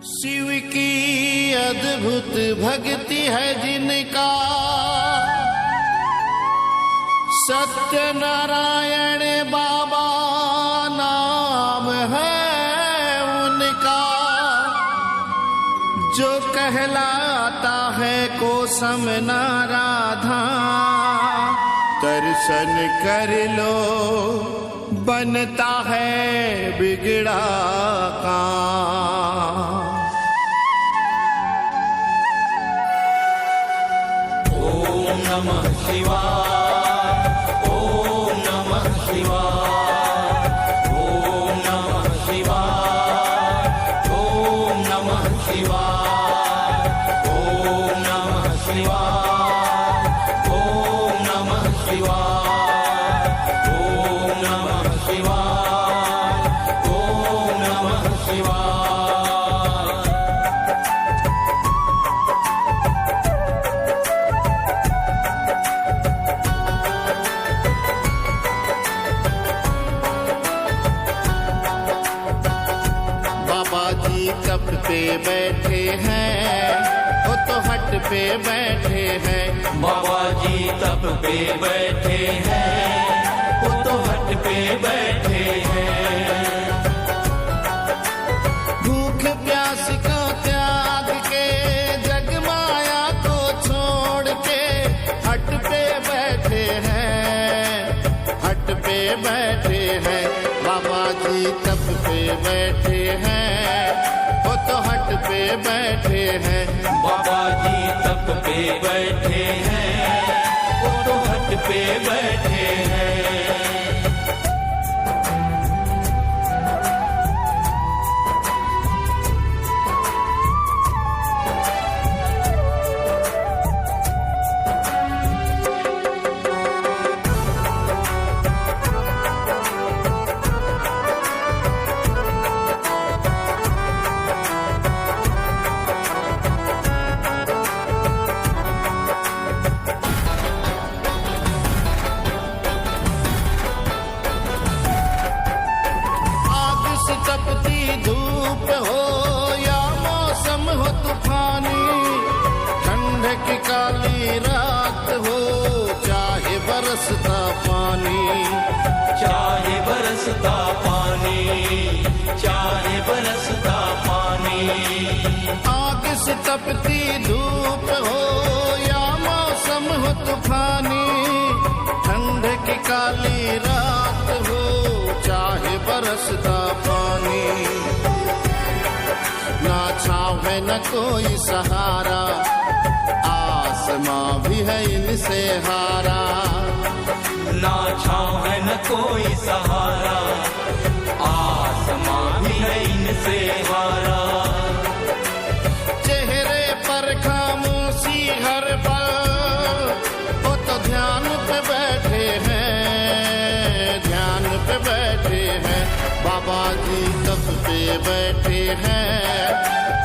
शिव की अद्भुत भक्ति है जिनका, सत्यनारायण बाबा नाम है उनका। जो कहलाता है कोसम नाराधा, दर्शन कर लो बनता है बिगड़ा काम। ओम नमः शिवाय, ओम नमः शिवाय, ओम नमः शिवाय, ओम नमः शिवाय, ओम नमः शिवाय, ओम नमः शिवाय, ओम नमः शिवाय, ओम नमः शिवाय। तप पे बैठे हैं, वो तो हट पे बैठे हैं। बाबा जी तप पे बैठे हैं, वो तो हट पे बैठे हैं। भूख प्यास को त्याग के, जग माया को छोड़ के, हट पे बैठे हैं, हट पे बैठे हैं। बाबा जी तप पे बैठे हैं, तो हट पे बैठे हैं। बाबा जी तप पे बैठे हैं, वो तो हट पे बैठे हैं। तपती धूप हो या मौसम हो तूफानी, ठंड की काली रात हो चाहे बरसता पानी, चाहे बरसता पानी, चाहे बरसता पानी। आग से तपती धूप हो या मौसम हो तूफानी, ठंड की काली रात हो चाहे बरसता पानी। ना छाँव है न कोई सहारा, आसमां भी है इनसे हारा। ना छाँव है न कोई सहारा, आसमां भी है इनसे हारा। चेहरे पर खामोशी हर पल, वो तो ध्यान पे बैठे हैं, ध्यान पे बैठे हैं। बाबा जी तप पे बैठे हैं,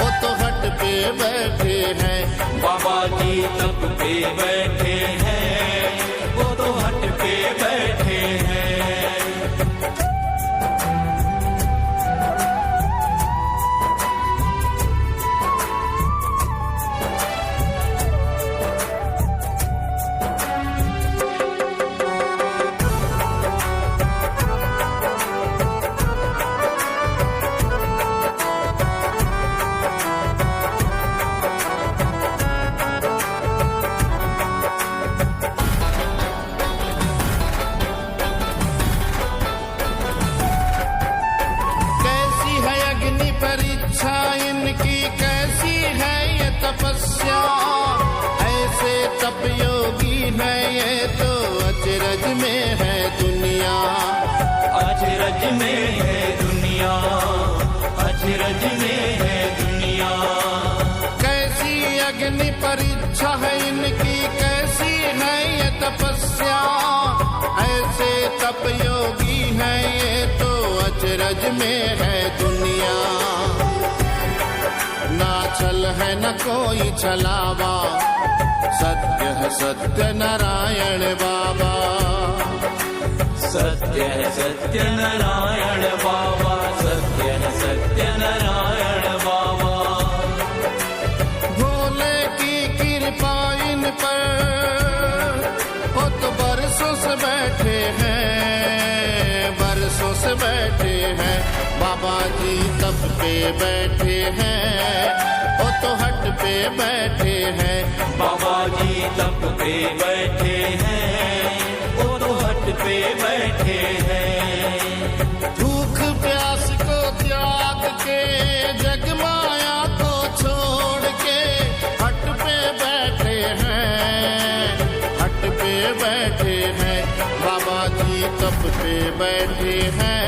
वो तो हट पे बैठे हैं। बाबा जी तप पे बैठे हैं, वो तो हट पे बैठे हैं। परीक्षा इनकी कैसी है ये तपस्या, ऐसे तप योगी है ये तो अचरज में है दुनिया। अचरज में है दुनिया, अचरज में है दुनिया। कैसी अग्नि परीक्षा है इनकी, कैसी है ये तपस्या, ऐसे तप योगी है ये तो अचरज में है दुनिया। ना छल है न कोई छलावा, सत्य है सत्य नारायण बाबा। सत्य है सत्य नारायण बाबा, सत्य है सत्य नारायण बाबा। से बैठे हैं, बाबा जी तप पे बैठे हैं, वो तो हट पे बैठे हैं। बाबा जी तप पे बैठे हैं, वो तो हट पे बैठे हैं। भूख प्यास को त्याग के, जग माया को छोड़ के, हट पे बैठे हैं, हट पे बैठे हैं। बाबा जी तप पे बैठे हैं,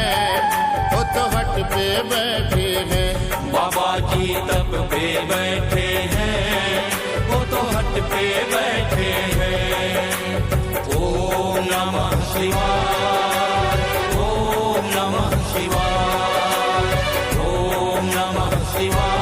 वो तो हट पे बैठे हैं। बाबा जी तप पे बैठे हैं, वो तो हट पे बैठे हैं। ओम नमः शिवाय, ओम नमः शिवाय, ओम नमः शिवाय।